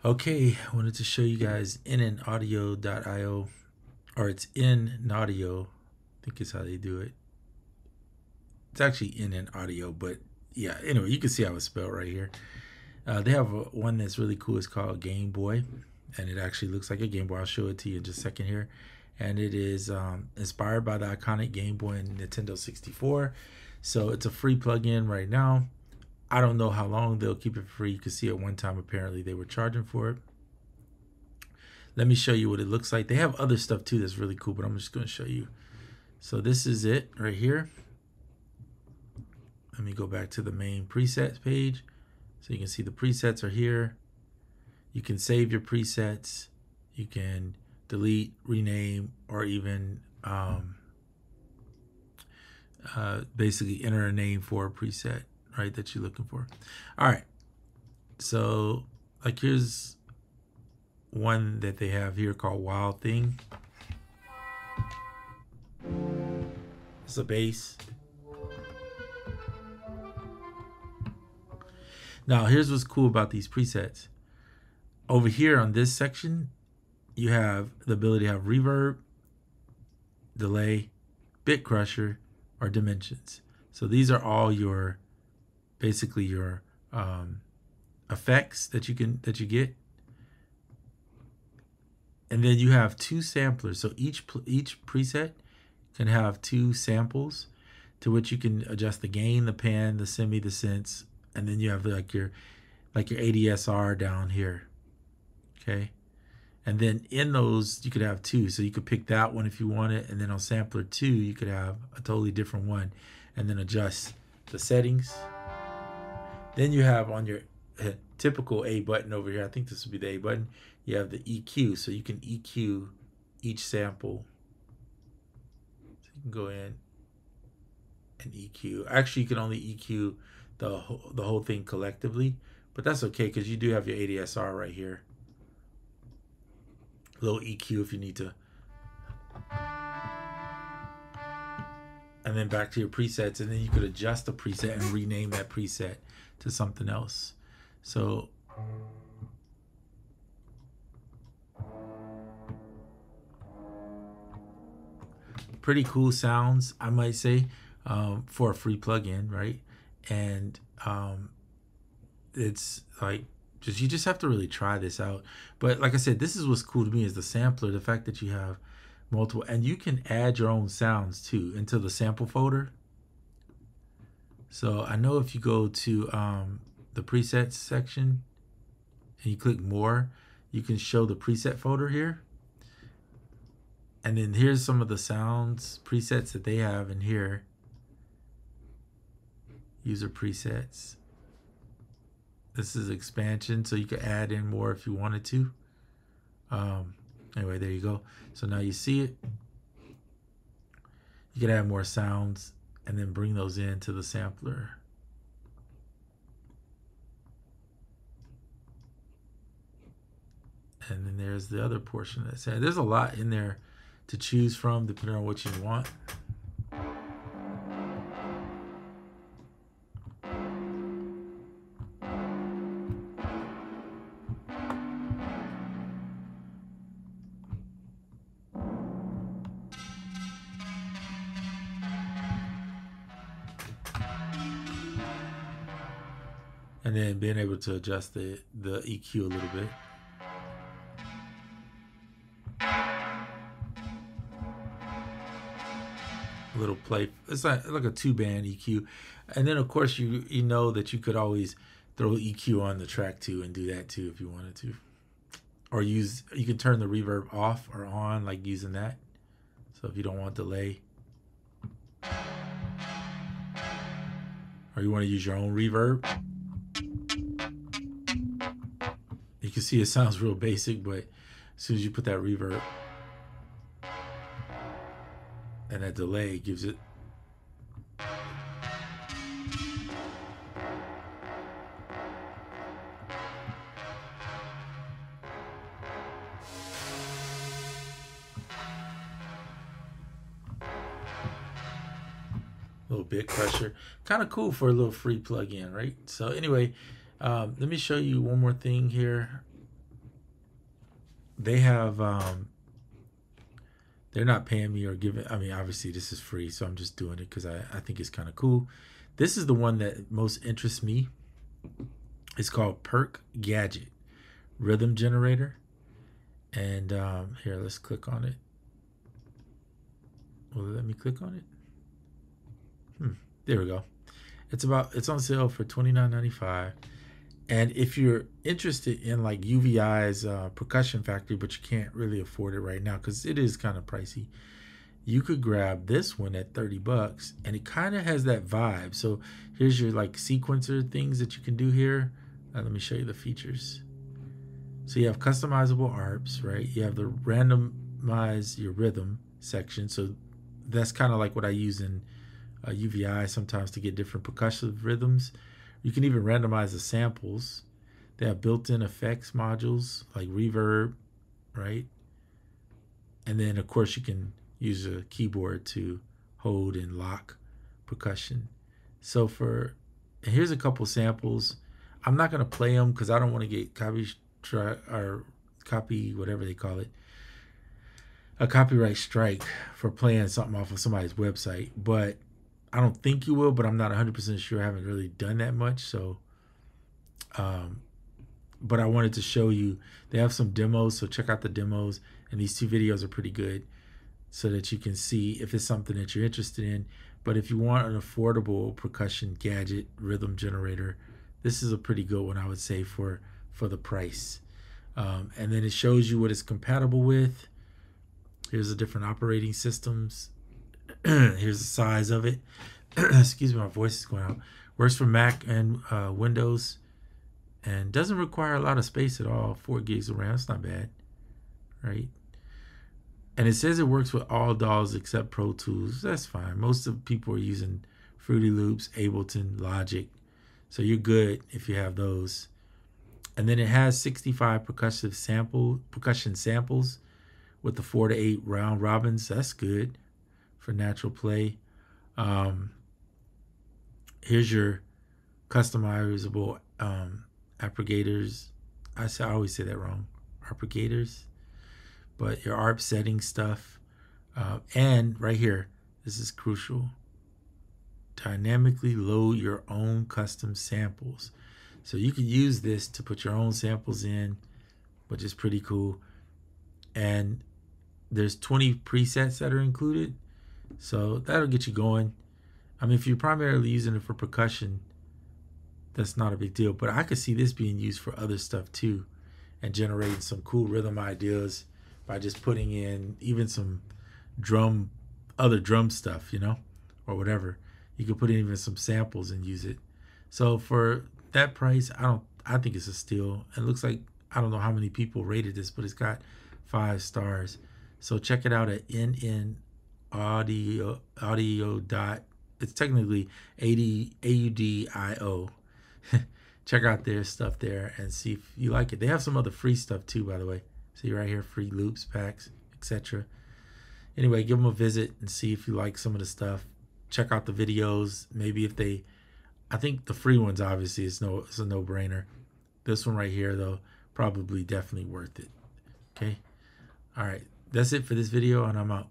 Okay, I wanted to show you guys inandaudio.io, or it's in-audio, I think is how they do it. It's actually in an audio, but yeah, anyway, you can see how it's spelled right here. They have one that's really cool. It's called Game Boy, and it actually looks like a Game Boy. I'll show it to you in just a second here. And it is inspired by the iconic Game Boy and Nintendo 64. So it's a free plugin right now. I don't know how long they'll keep it free. You can see at one time apparently they were charging for it. Let me show you what it looks like. They have other stuff too that's really cool, but I'm just going to show you. So this is it right here. Let me go back to the main presets page. So you can see the presets are here. You can save your presets. You can delete, rename, or even basically enter a name for a preset, right, that you're looking for. All right. So like here's one that they have here called Wild Thing. It's a bass. Now here's what's cool about these presets. Over here on this section, you have the ability to have reverb, delay, bit crusher, or dimensions. So these are all your, basically your effects that you get. And then you have two samplers. So each preset can have two samples to which you can adjust the gain, the pan, the semi, the sense, and then you have like your ADSR down here. Okay. And then in those, you could have two. So you could pick that one if you want it. And then on sampler 2, you could have a totally different one and then adjust the settings. Then you have on your typical A button over here, I think this would be the A button, you have the EQ. So you can EQ each sample. So you can go in and EQ. Actually, you can only EQ the whole thing collectively, but that's okay because you do have your ADSR right here. Little EQ if you need to. And then back to your presets, and then you could adjust the preset and rename that preset to something else. So pretty cool sounds, I might say, for a free plugin, right? And it's like you just have to really try this out. But like I said, this is what's cool to me is the sampler, the fact that you have multiple, and you can add your own sounds too into the sample folder. So I know if you go to the presets section and you click more, you can show the preset folder here. And then here's some of the sounds presets that they have in here. User presets. This is expansion, so you could add in more if you wanted to. Anyway, there you go. So now you see it. You can add more sounds and then bring those into the sampler. And then there's the other portion that says there's a lot in there to choose from depending on what you want. And then being able to adjust the EQ a little bit. A little play. It's like a 2-band EQ. And then of course you know that you could always throw EQ on the track too and do that too if you wanted to. Or you can turn the reverb off or on, like using that. So if you don't want delay. Or you want to use your own reverb. You can see it sounds real basic, but as soon as you put that reverb and that delay, it gives it little bit crusher. Kind of cool for a little free plug-in, right? So anyway, let me show you one more thing here. they have they're not paying me or giving. I mean, obviously this is free, so I'm just doing it because I think it's kind of cool. This is the one that most interests me. It's called Perk Gadget Rhythm Generator. And here, let's click on it. Will it let me click on it? There we go. It's on sale for $29.95. And if you're interested in like UVI's Percussion Factory, but you can't really afford it right now because it is kind of pricey, you could grab this one at $30, and it kind of has that vibe. So here's your like sequencer things that you can do here. Let me show you the features. So you have customizable ARPs, right? You have the randomize your rhythm section. So that's kind of like what I use in UVI sometimes to get different percussive rhythms. You can even randomize the samples. They have built-in effects modules like reverb, right? And then of course you can use a keyboard to hold and lock percussion. So and here's a couple samples. I'm not gonna play them because I don't want to get copy whatever they call it, a copyright strike for playing something off of somebody's website. But I don't think you will, but I'm not 100% sure. I haven't really done that much. So but I wanted to show you, they have some demos, so check out the demos, and these two videos are pretty good so that you can see if it's something that you're interested in. But if you want an affordable percussion gadget rhythm generator, this is a pretty good one, I would say, for the price. And then it shows you what it's compatible with. Here's the different operating systems. Here's the size of it. Excuse me, my voice is going out. Works for Mac and Windows, and doesn't require a lot of space at all. 4 gigs of RAM, that's not bad, right? And it says it works with all DAWs except Pro Tools. That's fine. Most of the people are using Fruity Loops, Ableton, Logic, so you're good if you have those. And then it has 65 percussion samples with the 4 to 8 round robins. That's good for natural play. Here's your customizable aggregators. I always say that wrong. Aggregators. But your ARP setting stuff. And right here, this is crucial. Dynamically load your own custom samples. So you can use this to put your own samples in, which is pretty cool. And there's 20 presets that are included. So that'll get you going. I mean, if you're primarily using it for percussion, that's not a big deal. But I could see this being used for other stuff too, and generating some cool rhythm ideas by just putting in even some other drum stuff, you know, or whatever. You could put in even some samples and use it. So for that price, I think it's a steal. It looks like, I don't know how many people rated this, but it's got 5 stars. So check it out at NN Audio. It's technically AUDIO. Check out their stuff there and see if you like it. They have some other free stuff too, by the way. See right here, free loops, packs, etc. Anyway, give them a visit and see if you like some of the stuff. Check out the videos. Maybe if I think the free ones obviously it's a no-brainer. This one right here though, probably definitely worth it. Okay. All right. That's it for this video, and I'm out.